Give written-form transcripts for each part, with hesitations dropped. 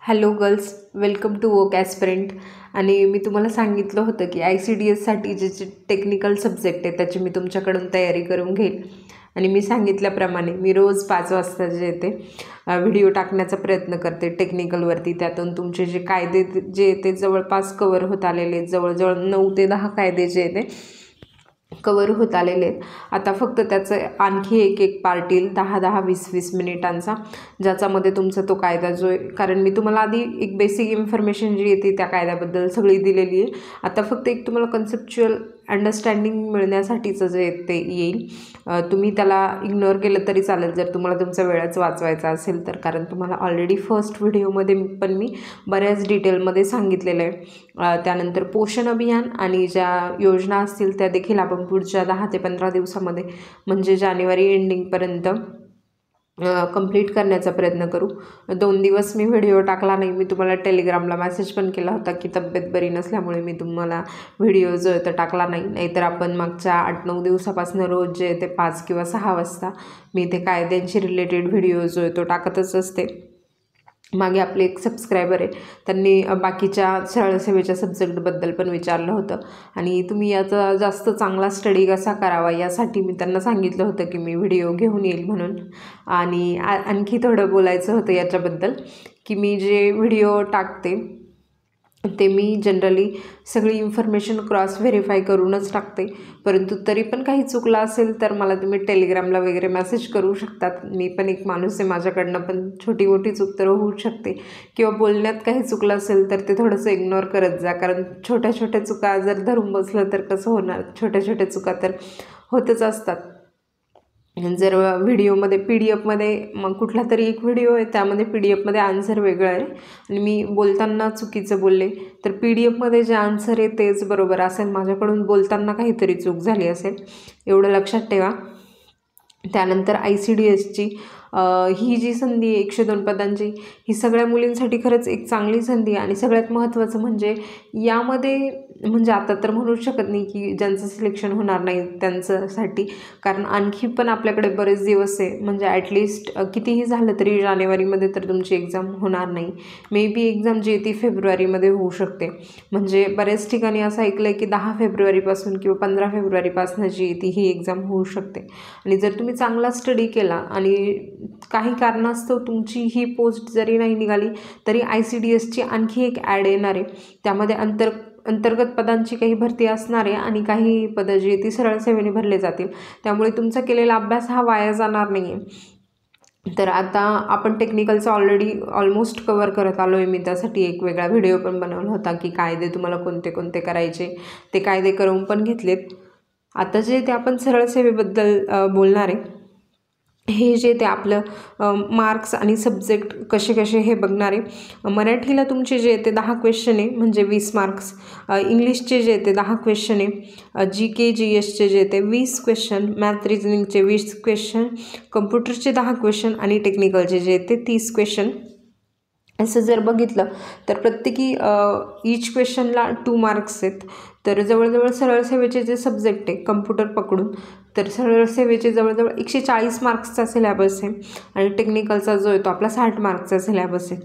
Hello girls, welcome to वोक aspirant. आणि मी तुम्हाला सांगितलं होतं की ICDSसाठी जे टेक्निकल सब्जेक्ट आहे त्याची मी तुमच्याकडून तयारी करून घेईल. आणि मी सांगितल्याप्रमाणे मी रोज 5 वाजता जे येते व्हिडिओ टाकण्याचा प्रयत्न करते टेक्निकलवरती. त्यातून तुमचे जे कायदे जे ते जवळपास कवर होत आलेले आहेत. जवळजवळ 9 ते 10 कायदे जे ते कवर होत आलेले आहेत. आता फक्त त्याचं आणखी एक पार्ट येईल 10-10, 20-20 मिनिटांचा, ज्याच्यामध्ये तुमचा तो कायदा जो आहे, कारण मी तुम्हाला आधी एक बेसिक इन्फॉर्मेशन जी येते त्या कायद्याबद्दल सगळी दिलेली आहे. आता फक्त एक तुम्हाला कन्सेप्च्युअल अंडरस्टँडिंग मिळण्यासाठीचं जे ते येईल. तुम्ही त्याला इग्नोर केलं तरी चालेल जर तुम्हाला तुमचा वेळच वाचवायचा असेल तर, कारण तुम्हाला ऑलरेडी फर्स्ट व्हिडिओमध्ये पण मी बऱ्याच डिटेलमध्ये सांगितलेलं आहे. त्यानंतर पोषण अभियान आणि ज्या योजना असतील त्या देखील आपण पुढच्या 10 ते 15 दिवसामध्ये म्हणजे जानेवारी एंडिंगपर्यंत कंप्लीट करण्याचा प्रयत्न करू. 2 दिवस मी व्हिडिओ टाकला नाही. मी तुम्हाला टेलिग्रामला मेसेज पण केला होता की तब्येत बरी नसल्यामुळे मी तुम्हाला व्हिडिओ जो आहे तो टाकला नाही. नाहीतर आपण मागच्या 8-9 दिवसापासून रोज जे ते 5 किंवा 6 वाजता मी ते कायद्यांशी रिलेटेड व्हिडिओ जो आहे तो टाकतच असते. मागे आपले एक सबस्क्रायबर आहे, त्यांनी बाकीच्या सरळ सेवेच्या सब्जेक्टबद्दल पण विचारलं होतं आणि तुम्ही याचा जास्त चांगला स्टडी कसा करावा यासाठी मी त्यांना सांगितलं होतं की मी व्हिडिओ घेऊन येईल म्हणून. आणि आणखी थोडं बोलायचं होतं याच्याबद्दल की मी जे व्हिडिओ टाकते ते मी जनरली सगळी इन्फॉर्मेशन क्रॉस व्हेरीफाय करूनच टाकते. परंतु तरी पण काही चुकलं असेल तर मला तुम्ही टेलिग्रामला वगैरे मेसेज करू शकतात. मी पण एक माणूस आहे, माझ्याकडनं पण छोटी मोठी चूक तर होऊ शकते, किंवा बोलण्यात काही चुकलं असेल तर ते थोडंसं इग्नोर करत जा. कारण छोट्या छोट्या चुका जर धरून बसलं तर कसं होणार. छोट्या छोट्या चुका तर होतच असतात. जर व्हिडिओमध्ये PDF मग कुठला तरी एक व्हिडिओ आहे त्यामध्ये PDF आन्सर वेगळं आहे आणि मी बोलताना चुकीचं बोलले तर PDF जे आन्सर आहे तेच बरोबर असेल. माझ्याकडून बोलताना काहीतरी चूक झाली असेल, एवढं लक्षात ठेवा. त्यानंतर ICDSची ही जी संधी आहे 102 पदांची, ही सगळ्या मुलींसाठी खरंच एक चांगली संधी आहे. आणि सगळ्यात महत्त्वाचं म्हणजे यामध्ये म्हणजे आता तर म्हणू शकत नाही की ज्यांचं सिलेक्शन होणार नाही त्यांच्यासाठी, कारण आणखी पण आपल्याकडे बरेच दिवस आहे. म्हणजे ॲटलिस्ट कितीही झालं तरी जानेवारीमध्ये तर तुमची एक्झाम होणार नाही. मे बी एक्झाम जी आहे ती फेब्रुवारीमध्ये होऊ शकते. म्हणजे बऱ्याच ठिकाणी असं ऐकलं आहे की 10 फेब्रुवारीपासून किंवा 15 फेब्रुवारीपासून जी आहे ती ही एक्झाम होऊ शकते. आणि जर तुम्ही चांगला स्टडी केला आणि काही कारणास्तव तुमची ही पोस्ट जरी नाही निघाली तरी ICDSची आणखी एक ॲड येणार आहे. त्यामध्ये अंतर्गत पदांची काही भरती असणार आहे आणि काही पदं जी ती सरळ सेवेने भरले जातील. त्यामुळे तुमचा केलेला अभ्यास हा वाया जाणार नाही आहे. तर आता आपण टेक्निकलचा ऑलरेडी ऑलमोस्ट कवर करत आलो आहे. मी त्यासाठी एक वेगळा व्हिडिओ पण बनवला होता की कायदे तुम्हाला कोणते कोणते करायचे, ते कायदे करून पण घेतलेत. आता जे ते आपण सरळ सेवेबद्दल बोलणार आहे. हे जे ते आपलं मार्क्स आणि सब्जेक्ट कसे कसे हे बघणार आहे. मराठीला तुमचे जे ते 10 क्वेश्चन आहे म्हणजे 20 मार्क्स. इंग्लिशचे जे ते 10 क्वेश्चन आहे. GK GSचे जे ते 20 क्वेश्चन. मॅथ रिजनिंगचे 20 क्वेश्चन. कम्प्युटरचे 10 क्वेश्चन आणि टेक्निकलचे जे ते 30 क्वेश्चन. असं जर बघितलं तर प्रत्येकी ईच क्वेश्चनला 2 मार्क्स आहेत. तर जवळजवळ सरळ सेवेचे जे सब्जेक्ट आहे कम्प्युटर पकडून तर सरळ सेवेचे जवळजवळ 140 मार्क्सचा सिलॅबस आहे आणि टेक्निकलचा जो आहे तो आपला 60 मार्क्सचा सिलॅबस आहे.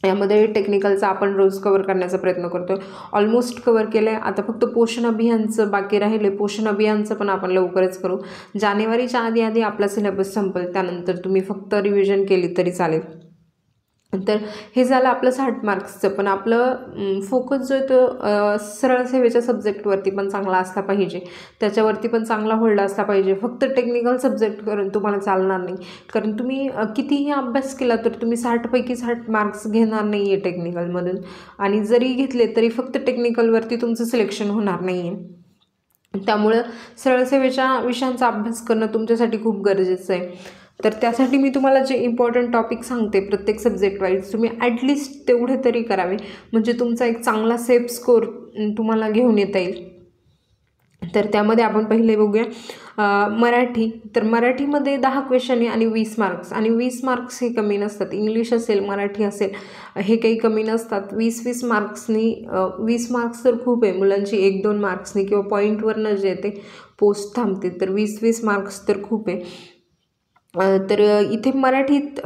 यामध्ये टेक्निकलचा आपण रोज कवर करण्याचा प्रयत्न करतो आहे. ऑलमोस्ट कवर केलं आहे. आता फक्त पोषण अभियानचं बाकी राहिले. पोषण अभियानचं पण आपण लवकरच करू. जानेवारीच्या आधी आपला सिलॅबस संपेल. त्यानंतर तुम्ही फक्त रिव्हिजन केली तरी चालेल. तर हे झालं आपलं 60 मार्क्सचं. पण आपलं फोकस जो आहे तो सरळ सेवेच्या सब्जेक्टवरती पण चांगला असला पाहिजे, त्याच्यावरती पण चांगला होल्ड असला पाहिजे. फक्त टेक्निकल सब्जेक्ट करून तुम्हाला चालणार नाही, कारण तुम्ही कितीही अभ्यास केला तर तुम्ही 60 पैकी 60 मार्क्स घेणार नाही आहे टेक्निकलमधून. आणि जरी घेतले तरी फक्त टेक्निकलवरती तुमचं सिलेक्शन होणार नाही आहे. त्यामुळं सरळ सेवेच्या विषयांचा अभ्यास करणं तुमच्यासाठी खूप गरजेचं आहे. तर त्यासाठी मी तुम्हाला जे इम्पॉर्टंट टॉपिक सांगते प्रत्येक सब्जेक्ट वाईज तुम्ही ॲटलिस्ट तेवढे तरी करावे, म्हणजे तुमचा एक चांगला सेफ स्कोर तुम्हाला घेऊन येता येईल. तर त्यामध्ये आपण पहिले बघूया मराठी. तर मराठीमध्ये 10 क्वेश्चन आहे आणि 20 मार्क्स. आणि 20 मार्क्स हे कमी नसतात. इंग्लिश असेल मराठी असेल हे काही कमी नसतात. 20-20 मार्क्सनी 20 मार्क्स तर खूप आहे. मुलांची 1-2 मार्क्सनी किंवा पॉईंटवरनं जे ते पोस्ट थांबते तर 20-20 मार्क्स तर खूप आहे. तर इथे मराठीत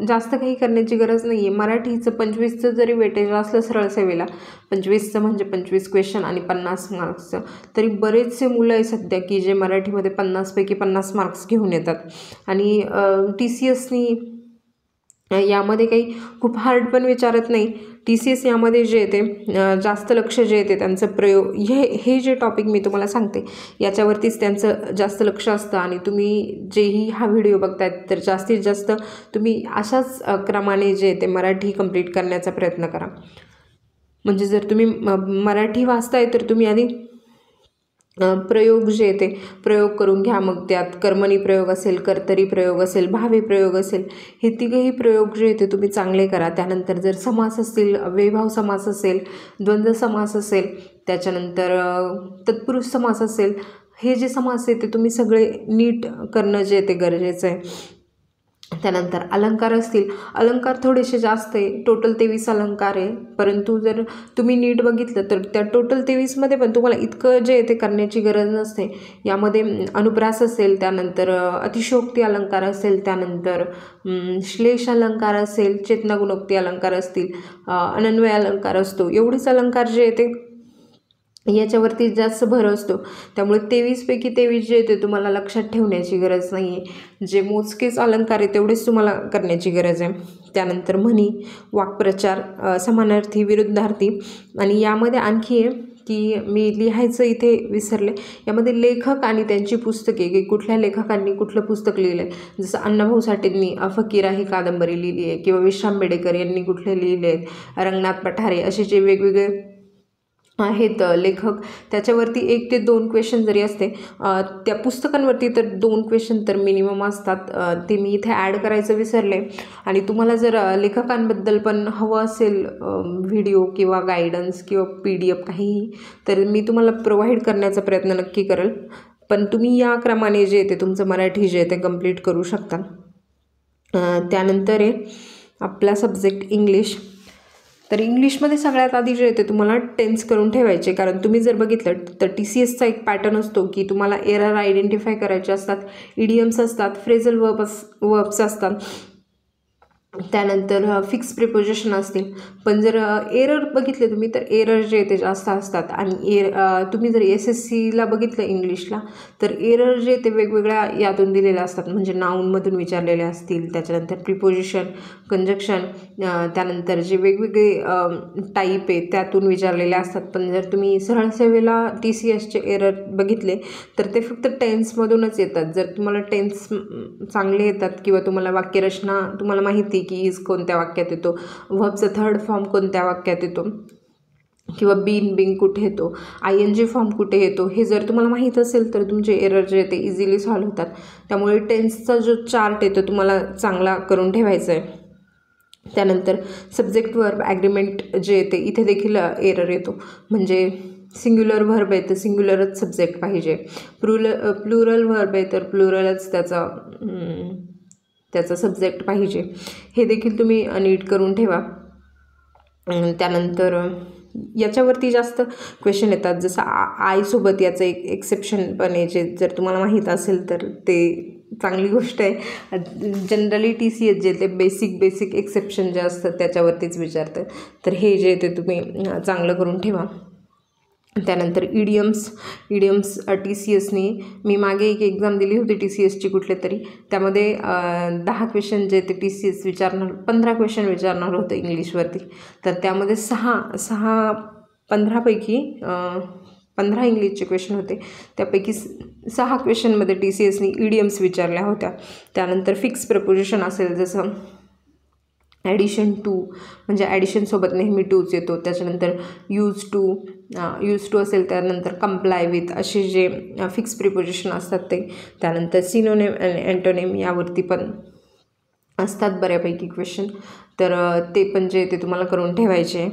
जास्त काही करण्याची गरज नाही आहे. मराठीचं 25चं जरी वेटेज असलं सरळ सेवेला, 25चं म्हणजे 25 क्वेश्चन आणि 50 मार्क्सचं, तरी बरेचसे मुलं आहे सध्या की जे मराठीमध्ये 50पैकी 50 मार्क्स घेऊन येतात. आणि TCSनी यामध्ये काही खूप हार्ड पण विचारत नाही. TCS यामध्ये जे येते जास्त लक्ष जे येते त्यांचं प्रयोग, हे जे टॉपिक मी तुम्हाला सांगते याच्यावरतीच त्यांचं जास्त लक्ष असतं. आणि तुम्ही जेही हा व्हिडिओ बघतायत तर जास्तीत जास्त तुम्ही अशाच क्रमाने जे ते मराठी कंप्लीट करण्याचा प्रयत्न करा. म्हणजे जर तुम्ही मराठी वाचताय तर तुम्ही आधी प्रयोग जे ते प्रयोग करून घ्या. मग त्यात कर्मणी प्रयोग असेल, कर्तरी प्रयोग असेल, भावी प्रयोग असेल, हे तिघही प्रयोग जे ते तुम्ही चांगले करा. त्यानंतर जर समास असतील, वैभाव समास असेल, द्वंद्व समास असेल, त्याच्यानंतर तत्पुरुष समास असेल, हे जे समास आहे ते तुम्ही सगळे नीट करणं जे ते गरजेचं आहे. त्यानंतर अलंकार असतील, अलंकार थोडेसे जास्त आहे, टोटल 23 अलंकार आहे. परंतु जर तुम्ही नीट बघितलं तर त्या टोटल 23मध्ये पण तुम्हाला इतकं जे ते करण्याची गरज नसते. यामध्ये अनुप्रास असेल, त्यानंतर अतिशयोक्ती अलंकार असेल, त्यानंतर श्लेष अलंकार असेल, चेतनागुणोक्ती अलंकार असतील, अनन्वय अलंकार असतो, एवढेच अलंकार जे ते याच्यावरती जास्त भर असतो. त्यामुळे 23पैकी 23 जे ते तुम्हाला लक्षात ठेवण्याची गरज नाही आहे. जे मोजकेच अलंकार आहे तेवढेच तुम्हाला करण्याची गरज आहे. त्यानंतर म्हणी, वाक्प्रचार, समानार्थी, विरुद्धार्थी. आणि यामध्ये आणखी आहे की मी लिहायचं इथे विसरले, यामध्ये लेखक आणि त्यांची पुस्तके, की कुठल्या लेखकांनी कुठलं पुस्तक लिहिलं आहे. जसं अण्णाभाऊ साठेंनी फकीरा ही कादंबरी लिहिली आहे, किंवा विश्राम बेडेकर यांनी कुठले लिहिले आहेत, रंगनाथ पठारे, असे जे वेगवेगळे आहेत लेखक, त्याच्यावरती 1 ते 2 क्वेश्चन जरी असते, त्या पुस्तकांवरती तर 2 क्वेश्चन तर मिनिमम असतात. ते मी इथे ॲड करायचं विसरले. आणि तुम्हाला जर लेखकांबद्दल पण हवं असेल व्हिडिओ किंवा गायडन्स किंवा PDF काहीही, तर मी तुम्हाला प्रोव्हाइड करण्याचा प्रयत्न नक्की करेल. पण तुम्ही या क्रमाने जे ते तुमचं मराठी जे ते कंप्लीट करू शकता. त्यानंतर आहे आपला सब्जेक्ट इंग्लिश. तर इंग्लिशमध्ये सगळ्यात आधी जे ते तुम्हाला टेन्स करून ठेवायचे. कारण तुम्ही जर बघितलं तर TCSचा एक पॅटर्न असतो की तुम्हाला एरर आयडेंटिफाय करायचे असतात, इडियम्स असतात, फ्रेझल वर्ब्स असतात, त्यानंतर फिक्स प्रिपोजिशन असतील. पण जर एरर बघितले तुम्ही तर एरर जे ते जास्त असतात. आणि तुम्ही जर SSCला बघितलं इंग्लिशला तर एरर जे ते वेगवेगळ्या यातून दिलेले असतात. म्हणजे नाऊनमधून विचारलेले असतील, त्याच्यानंतर प्रिपोजिशन, कंजक्शन, त्यानंतर जे वेगवेगळे टाईप आहे त्यातून विचारलेले असतात. पण जर तुम्ही सरळ सेवेला TCSचे एरर बघितले तर ते फक्त टेन्समधूनच येतात. जर तुम्हाला टेन्स चांगले येतात किंवा तुम्हाला वाक्यरचना तुम्हाला माहिती की इज कोणत्या वाक्यात येतो, व्हर्बचा थर्ड फॉर्म कोणत्या वाक्यात येतो, किंवा बिंग कुठे येतो, ING फॉर्म कुठे येतो, हे जर तुम्हाला माहीत असेल तर तुमचे एरर जे ते इझिली सॉल्व्ह होतात. त्यामुळे टेन्सचा जो चार्ट आहे तो तुम्हाला चांगला करून ठेवायचा आहे. त्यानंतर सब्जेक्ट वर्ब ॲग्रीमेंट जे येते इथे देखील एरर येतो. म्हणजे सिंग्युलर व्हर्ब आहे तर सिंग्युलरच सब्जेक्ट पाहिजे, प्लुरल व्हर्ब आहे तर प्लुरलच त्याचा सब्जेक्ट पाहिजे. हे देखील तुम्ही नीट करून ठेवा. त्यानंतर याच्यावरती जास्त क्वेश्चन येतात. जसं आयसोबत याचं एक एक्सेप्शन पण आहे, जे जर तुम्हाला माहीत असेल तर ते चांगली गोष्ट आहे. जनरली TCS जे ते बेसिक एक्सेप्शन जे असतात त्याच्यावरतीच विचारतं. तर हे जे ते तुम्ही चांगलं करून ठेवा. त्यानंतर इडियम्स TCSनी, मी मागे एक एक्झाम दिली होती TCSची कुठले तरी, त्यामध्ये 10 क्वेश्चन जे ते TCS विचारणार, 15 क्वेश्चन विचारणार होतं इंग्लिशवरती. तर त्यामध्ये 15पैकी 15 इंग्लिशचे क्वेश्चन होते, त्यापैकी 6 क्वेश्चनमध्ये TCSनी इडियम्स विचारल्या होत्या. त्यानंतर फिक्स प्रपोजिशन असेल, जसं ॲडिशन टू, म्हणजे ॲडिशनसोबत नेहमी टूच येतो. त्याच्यानंतर यूज टू असेल, त्यानंतर कंप्लाय विथ, असे जे फिक्स प्रिपोजिशन असतात ते. त्यानंतर सिनोनिम आणि अँटोनिम यावरती पण असतात बऱ्यापैकी क्वेश्चन, तर ते पण जे ते तुम्हाला करून ठेवायचे.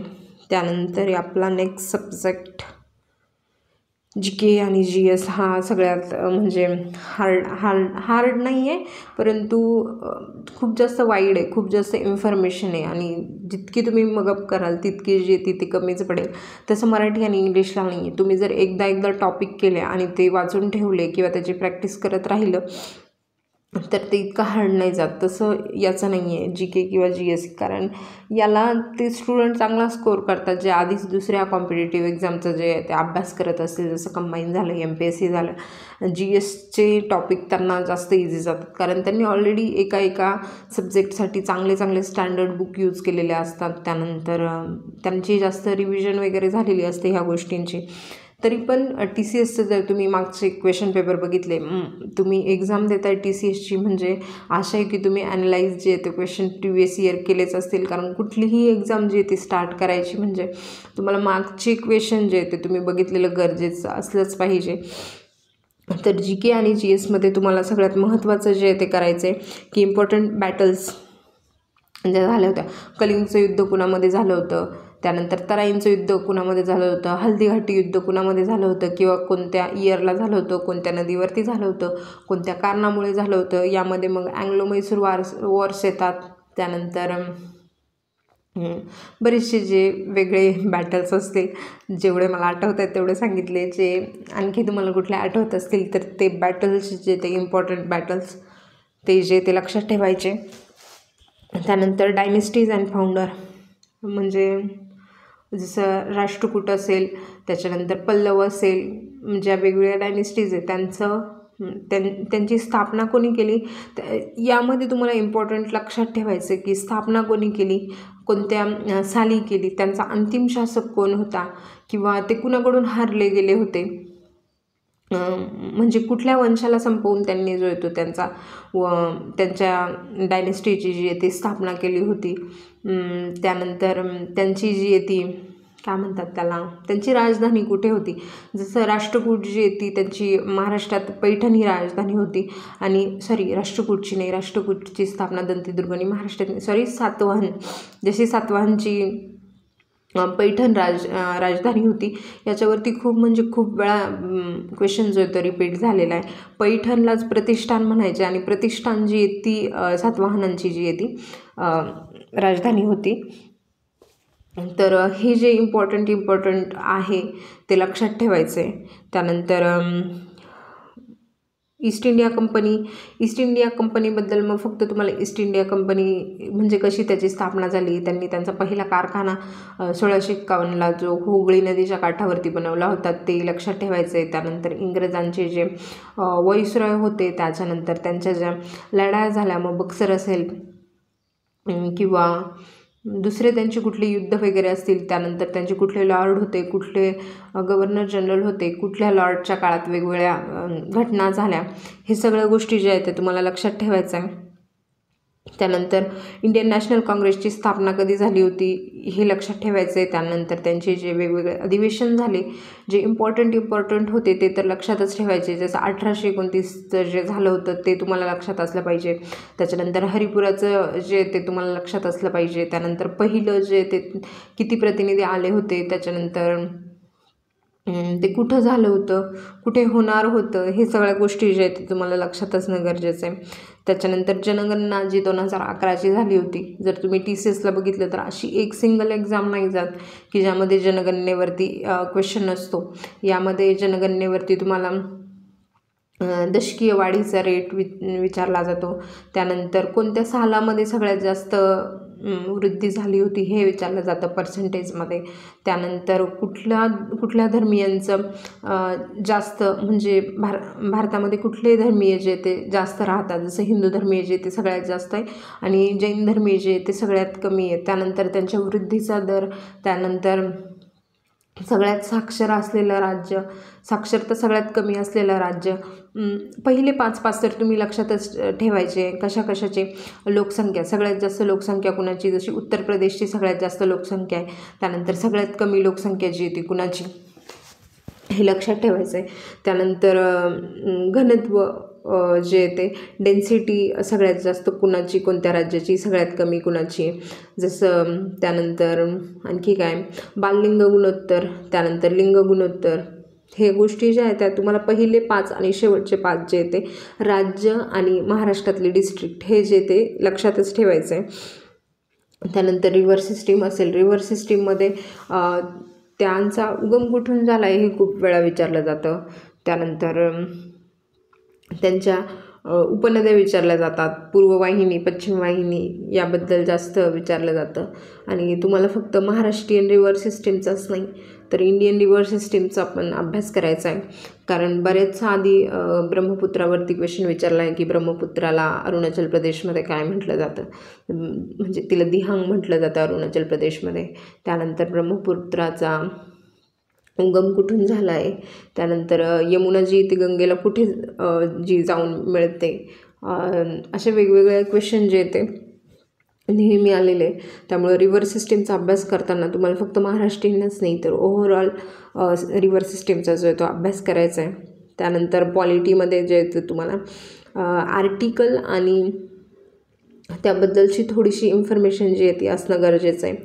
त्यानंतर आपला नेक्स्ट सब्जेक्ट GK आणि GS हा सगळ्यात म्हणजे हार्ड नाही आहे, परंतु खूप जास्त वाईड आहे, खूप जास्त इन्फॉर्मेशन आहे. आणि जितकी तुम्ही मगअप कराल तितकी जे ती कमीच पडेल. तसं मराठी आणि इंग्लिशला नाही आहे. तुम्ही जर एकदा टॉपिक केले आणि ते वाचून ठेवले किंवा त्याची प्रॅक्टिस करत राहिलं तर ते इतकं हार्ड नाही जात. तसं याचं नाही आहे जी के किंवा GS, कारण याला ते स्टुडंट चांगला स्कोर करतात जे आधीच दुसऱ्या कॉम्पिटेटिव्ह एक्झामचं जे ते अभ्यास करत असतील, जसं कंबाईन झालं, MPSC झालं. GSचे टॉपिक त्यांना जास्त इझी जातात, कारण त्यांनी ऑलरेडी एका सब्जेक्टसाठी चांगले स्टँडर्ड बुक यूज केलेले असतात. त्यानंतर त्यांची जास्त रिव्हिजन वगैरे झालेली असते ह्या गोष्टींची. तरी पण TCSचं जर तुम्ही मागचे क्वेश्चन पेपर बघितले, तुम्ही एक्झाम देताय TCSची, म्हणजे आशा आहे की तुम्ही ॲनालाइज जे ते क्वेश्चन प्रिव्हियस इयर केलेच असतील, कारण कुठलीही एक्झाम जी ती स्टार्ट करायची म्हणजे तुम्हाला मागचे क्वेश्चन जे ते तुम्ही बघितलेलं गरजेचं असलंच पाहिजे. तर GK आणि GSमध्ये तुम्हाला सगळ्यात महत्त्वाचं जे ते करायचं आहे की इम्पॉर्टंट बॅटल्स ज्या झाल्या होत्या. कलिंगचं युद्ध कुणामध्ये झालं होतं, त्यानंतर तराईंचं युद्ध कुणामध्ये झालं होतं, हल्दीघाटी युद्ध कुणामध्ये झालं होतं किंवा कोणत्या इयरला झालं होतं, कोणत्या नदीवरती झालं होतं, कोणत्या कारणामुळे झालं होतं. यामध्ये मग अँग्लो मैसूर वॉर्स येतात. त्यानंतर बरेचसे जे वेगळे बॅटल्स असतील, जेवढे मला आठवत आहेत तेवढे सांगितले. जे आणखी तुम्हाला कुठले आठवत असतील तर ते बॅटल्स जे ते इम्पॉर्टंट बॅटल्स ते जे ते लक्षात ठेवायचे. त्यानंतर डायनेस्टीज अँड फाउंडर, म्हणजे जसं राष्ट्रकूट असेल, त्याच्यानंतर पल्लव असेल, ज्या वेगवेगळ्या डायनेस्टीज आहे त्यांची स्थापना कोणी केली. यामध्ये तुम्हाला इम्पॉर्टंट लक्षात ठेवायचं की स्थापना कोणी केली, कोणत्या साली केली, त्यांचा अंतिम शासक कोण होता, किंवा ते कुणाकडून हारले गेले होते, म्हणजे कुठल्या वंशाला संपवून त्यांनी जो येतो त्यांच्या डायनेस्टीची जी आहे ती स्थापना केली होती. त्यानंतर त्यांची जी आहे ती काय म्हणतात त्याला, त्यांची राजधानी कुठे होती. जसं राष्ट्रकूट जी आहे ती त्यांची महाराष्ट्रात पैठण ही राजधानी होती, आणि राष्ट्रकूटची नाही, राष्ट्रकूटची स्थापना दंतेदुर्ग आणि महाराष्ट्रात सातवाहन, जशी सातवाहनची पैठण राजधानी होती. याच्यावरती खूप वेळा क्वेश्चन जो आहे तो रिपीट झालेला आहे. पैठणलाच प्रतिष्ठान म्हणायचे, आणि प्रतिष्ठान जी आहे ती सातवाहनांची जी आहे ती राजधानी होती. तर हे जे इम्पॉर्टंट आहे ते लक्षात ठेवायचं आहे. त्यानंतर ईस्ट इंडिया कंपनीबद्दल मग फक्त तुम्हाला ईस्ट इंडिया कंपनी म्हणजे कशी त्याची स्थापना झाली, त्यांनी त्यांचा पहिला कारखाना 1651ला जो हुगळी नदीच्या काठावरती बनवला होता ते लक्षात ठेवायचं आहे. त्यानंतर इंग्रजांचे जे व्हाईसरॉय होते, त्याच्यानंतर त्यांच्या ज्या लढाया झाल्या, मग बक्सर असेल किंवा दुसरे त्यांचे कुठले युद्ध वगैरे असतील, त्यानंतर त्यांचे कुठले लॉर्ड होते, कुठले गव्हर्नर जनरल होते, कुठल्या लॉर्डच्या काळात वेगवेगळ्या घटना झाल्या, हे सगळ्या गोष्टी ज्या आहेत ते तुम्हाला लक्षात ठेवायचं आहे. त्यानंतर इंडियन नॅशनल काँग्रेसची स्थापना कधी झाली होती हे लक्षात ठेवायचं आहे. त्यानंतर त्यांचे जे वेगवेगळे अधिवेशन झाले जे इम्पॉर्टंट होते ते तर लक्षातच ठेवायचे. जसं 1829 जे झालं होतं ते तुम्हाला लक्षात असलं पाहिजे. त्याच्यानंतर हरिपुराचं जे ते तुम्हाला लक्षात असलं पाहिजे. त्यानंतर पहिलं जे ते किती प्रतिनिधी आले होते, त्याच्यानंतर ते कुठं झालं होतं, कुठे होणार होतं, हे सगळ्या गोष्टी ज्या आहेत ते तुम्हाला लक्षात असणं गरजेचं आहे. त्याच्यानंतर जनगणना जी 2011ची झाली होती, जर तुम्ही TCSला बघितलं तर अशी एक सिंगल एक्झाम नाही जात की ज्यामध्ये जनगणनेवरती क्वेश्चन नसतो. यामध्ये जनगणनेवरती तुम्हाला दशकीय वाढीचा रेट विचारला जातो. त्यानंतर कोणत्या सालामध्ये सगळ्यात जास्त वृद्धी झाली होती हे विचारलं जातं पर्सेंटेजमध्ये. त्यानंतर कुठल्या धर्मियांचं जास्त म्हणजे भारतामध्ये कुठले धर्मीय जे ते जास्त राहतात, जसं हिंदू धर्मीय जे ते सगळ्यात जास्त आहे आणि जैन धर्मीय जे ते सगळ्यात कमी आहे. त्यानंतर त्यांच्या वृद्धीचा दर, त्यानंतर सगळ्यात साक्षर असलेलं राज्य, साक्षरता सगळ्यात कमी असलेलं राज्य. पहिले 5 तर तुम्ही लक्षातच ठेवायचे. कशाचे, लोकसंख्या, सगळ्यात जास्त लोकसंख्या कुणाची, जशी उत्तर प्रदेशची सगळ्यात जास्त लोकसंख्या आहे. त्यानंतर सगळ्यात कमी लोकसंख्या जी आहे ती कुणाची हे लक्षात ठेवायचं आहे. त्यानंतर घनत्व जे ते डेन्सिटी सगळ्यात जास्त कुणाची, कोणत्या राज्याची, सगळ्यात कमी कुणाची. जसं त्यानंतर आणखी काय, बाललिंग गुणोत्तर, त्यानंतर लिंग गुणोत्तर, हे गोष्टी ज्या आहेत त्या तुम्हाला पहिले 5 आणि शेवटचे 5 जे ते राज्य आणि महाराष्ट्रातले डिस्ट्रिक्ट हे जे ते लक्षातच ठेवायचं आहे. त्यानंतर रिव्हर सिस्टीम असेल, रिव्हर सिस्टीममध्ये त्यांचा उगम कुठून झाला आहे हे खूप वेळा विचारलं जातं. त्यानंतर त्यांच्या उपनद्या विचारल्या जातात, पूर्ववाहिनी पश्चिम वाहिनी याबद्दल जास्त विचारलं जातं. आणि तुम्हाला फक्त महाराष्ट्रीयन रिव्हर सिस्टीमचाच नाही तर इंडियन रिव्हर सिस्टीमचा पण अभ्यास करायचा आहे. कारण बरेच आधी ब्रह्मपुत्रावरती क्वेश्चन विचारला आहे की ब्रह्मपुत्राला अरुणाचल प्रदेशमध्ये काय म्हटलं जातं, म्हणजे तिला दिहांग म्हटलं जातं अरुणाचल प्रदेशमध्ये. त्यानंतर ब्रह्मपुत्राचा उगम कुठून झाला आहे, त्यानंतर यमुना जी ती गंगेला कुठे जी जाऊन मिळते, असे वेगवेगळे क्वेश्चन जे ते नेहमी आलेले. त्यामुळे रिव्हर सिस्टीमचा अभ्यास करताना तुम्हाला फक्त महाराष्ट्रीयनच नाही तर ओव्हरऑल रिव्हर सिस्टीमचा जो आहे तो अभ्यास करायचा आहे. त्यानंतर पॉलिटीमध्ये जे आहे ते तुम्हाला आर्टिकल आणि त्याबद्दलची थोडीशी इन्फॉर्मेशन जी आहे ती असणं गरजेचं आहे.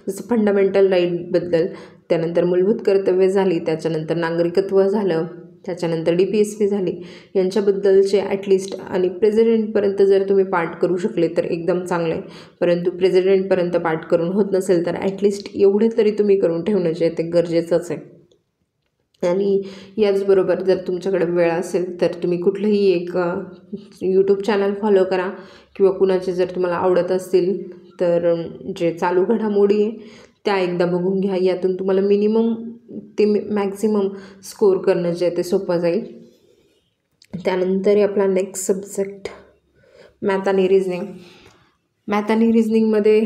जसं फंडामेंटल राईटबद्दल, त्यानंतर मूलभूत कर्तव्य झाली, त्याच्यानंतर नागरिकत्व झालं, त्याच्यानंतर DPSP झाली, यांच्याबद्दलचे ॲटलिस्ट आणि प्रेसिडेंटपर्यंत जर तुम्ही पाठ करू शकले तर एकदम चांगलं आहे. परंतु प्रेसिडेंटपर्यंत पाठ करून होत नसेल तर ॲटलिस्ट एवढे तरी तुम्ही करून ठेवणं जे ते गरजेचंच आहे. आणि याचबरोबर जर तुमच्याकडे वेळ असेल तर तुम्ही कुठलंही एक यूट्यूब चॅनल फॉलो करा किंवा कुणाचे जर तुम्हाला आवडत असतील तर जे चालू घडामोडी आहे त्या एकदा बघून घ्या. यातून तुम्हाला मिनिमम ते मॅक्झिमम स्कोअर करणं जे आहे ते सोपं जाईल. त्यानंतर आहे आपला नेक्स्ट सब्जेक्ट मॅथ आणि रिझनिंग. मॅथ आणि रिझनिंगमध्ये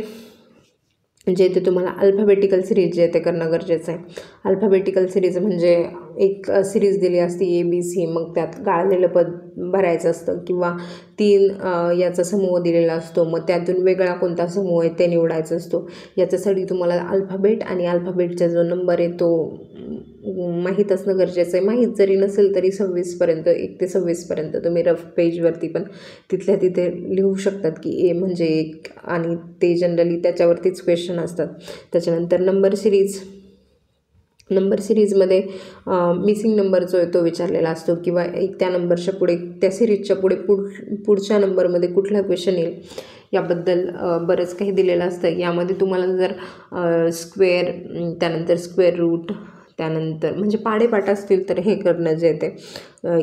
जे ते तुम्हाला अल्फाबेटिकल सिरीज जे ते करणं गरजेचं आहे. अल्फाबेटिकल सिरीज म्हणजे एक सिरीज दिली असती ABC, मग त्यात गाळलेलं पद भरायचं असतं किंवा 3 याचा समूह दिलेला असतो, मग त्यातून वेगळा कोणता समूह आहे ते निवडायचा असतो. याच्यासाठी तुम्हाला अल्फाबेट आणि अल्फाबेटचा जो नंबर आहे तो माहीत असणं गरजेचं आहे. माहीत जरी नसेल तरी 26पर्यंत 1 ते 26पर्यंत तुम्ही रफ पेजवरती पण तिथल्या तिथे लिहू शकतात की A म्हणजे 1 आणि ते जनरली त्याच्यावरतीच क्वेश्चन असतात. त्याच्यानंतर नंबर सिरीजमध्ये मिसिंग नंबर जो आहे तो विचारलेला असतो किंवा त्या नंबरच्या पुढे त्या सिरीजच्या पुढे पुढच्या नंबरमध्ये कुठला क्वेश्चन येईल याबद्दल बरंच काही दिलेलं असतं. यामध्ये तुम्हाला जर स्क्वेअर, त्यानंतर स्क्वेअर रूट, त्यानंतर म्हणजे पाडेपाठ असतील तर हे करणं जे ते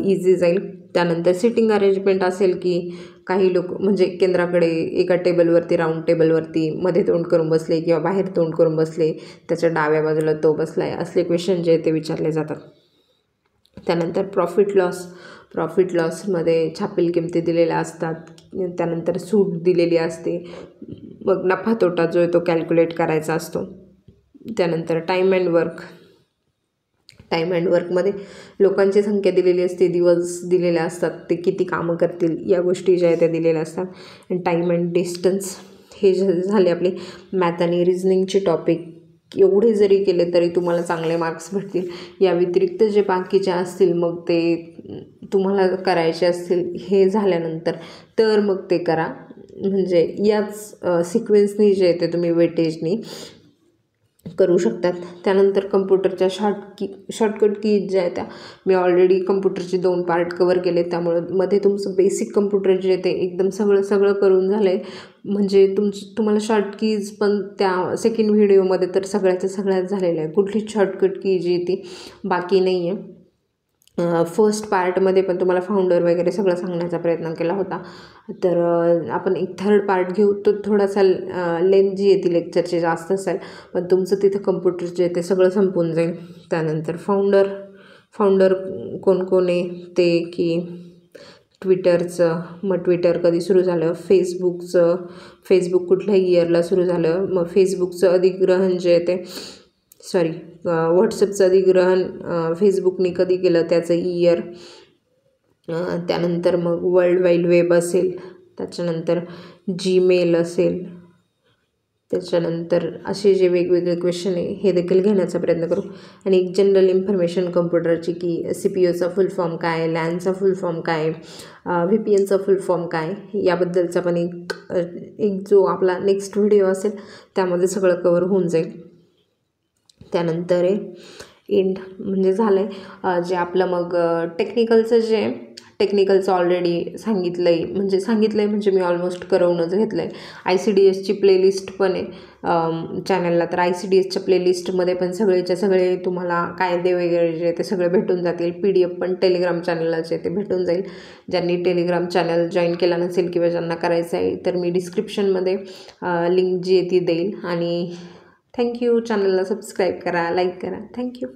इझी जाईल. त्यानंतर सिटिंग अरेंजमेंट असेल की काही लोक म्हणजे केंद्राकडे एका टेबलवरती राऊंड टेबलवरती मध्ये तोंड करून बसले किंवा बाहेर तोंड करून बसले, त्याच्या डाव्या बाजूला तो बसला आहे, असले क्वेश्चन जे ते विचारले जातात. त्यानंतर प्रॉफिट लॉसमध्ये छापील किमती दिलेल्या असतात, त्यानंतर सूट दिलेली असते, मग नफा तोटा जो आहे तो कॅल्क्युलेट करायचा असतो. त्यानंतर टाईम अँड वर्कमध्ये लोकांची संख्या दिलेली असते, दिवस दिलेले असतात, ते किती कामं करतील या गोष्टी ज्या आहेत त्या दिलेल्या असतात. आणि टाईम अँड डिस्टन्स हे झाले आपले मॅथ आणि रिझनिंगचे टॉपिक. एवढे जरी केले तरी तुम्हाला चांगले मार्क्स भेटतील. या व्यतिरिक्त जे बाकीचे असतील मग ते तुम्हाला करायचे असतील हे झाल्यानंतर तर मग ते करा. म्हणजे याच सिक्वेन्सनी जे आहे ते तुम्ही वेटेजनी करू शकतात. त्यानंतर कम्प्युटरच्या शॉर्टकट कीज ज्या आहेत त्या मी ऑलरेडी कम्प्युटरचे 2 पार्ट कवर केले, त्यामुळं मध्ये तुमचं बेसिक कम्प्युटर जे ते एकदम सगळं करून झालं आहे. म्हणजे तुम्हाला शॉर्ट कीज पण त्या सेकंड व्हिडिओमध्ये तर सगळ्याच झालेल्या आहे. कुठलीच शॉर्टकट की जी ती बाकी नाही आहे. फर्स्ट पार्टमध्ये पण तुम्हाला फाउंडर वगैरे सगळं सांगण्याचा प्रयत्न केला होता. तर आपण एक थर्ड पार्ट घेऊ. तो थोडासा लेंथ जी आहे ती लेक्चरची जास्त असेल, पण तुमचं तिथं कम्प्युटर जे आहे ते सगळं संपून जाईल. त्यानंतर फाउंडर कोण आहे ते की ट्विटरचं, मग ट्विटर कधी सुरू झालं, फेसबुक कुठल्या इयरला सुरू झालं, मग फेसबुकचं अधिग्रहण जे आहे ते व्हॉट्सअपचं अधिग्रहण फेसबुकने कधी केलं त्याचं इयर. त्यानंतर मग वर्ल्ड वाईड वेब असेल, त्याच्यानंतर जीमेल असेल, त्याच्यानंतर असे जे वेगवेगळे क्वेश्चन आहे हे देखील घेण्याचा प्रयत्न करू. आणि एक जनरल इन्फॉर्मेशन कम्प्युटरची की CPUचा फुल फॉर्म काय, लॅनचा फुल फॉर्म काय, VPNचा फुल फॉर्म काय याबद्दलचा पण एक जो आपला नेक्स्ट व्हिडिओ असेल त्यामध्ये सगळं कवर होऊन जाईल. त्यानंतर एंड म्हणजे झालं आहे जे आपलं मग टेक्निकलचं जे टेक्निकलचं ऑलरेडी सांगितलं आहे म्हणजे मी ऑलमोस्ट करवूनच घेतलं आहे. ICDSची प्लेलिस्ट पण आहे चॅनलला, तर ICDSच्या प्लेलिस्टमध्ये पण सगळेच्या सगळे तुम्हाला कायदे वगैरे जे ते सगळे भेटून जातील. PDF पण टेलिग्राम चॅनललाच आहे ते भेटून जाईल. ज्यांनी टेलिग्राम चॅनल जॉईन केला नसेल किंवा ज्यांना करायचं आहे तर मी डिस्क्रिप्शनमध्ये लिंक जी आहे ती देईल. आणि थँक्यू. चॅनलला सबस्क्राईब करा, लाईक करा. थँक्यू.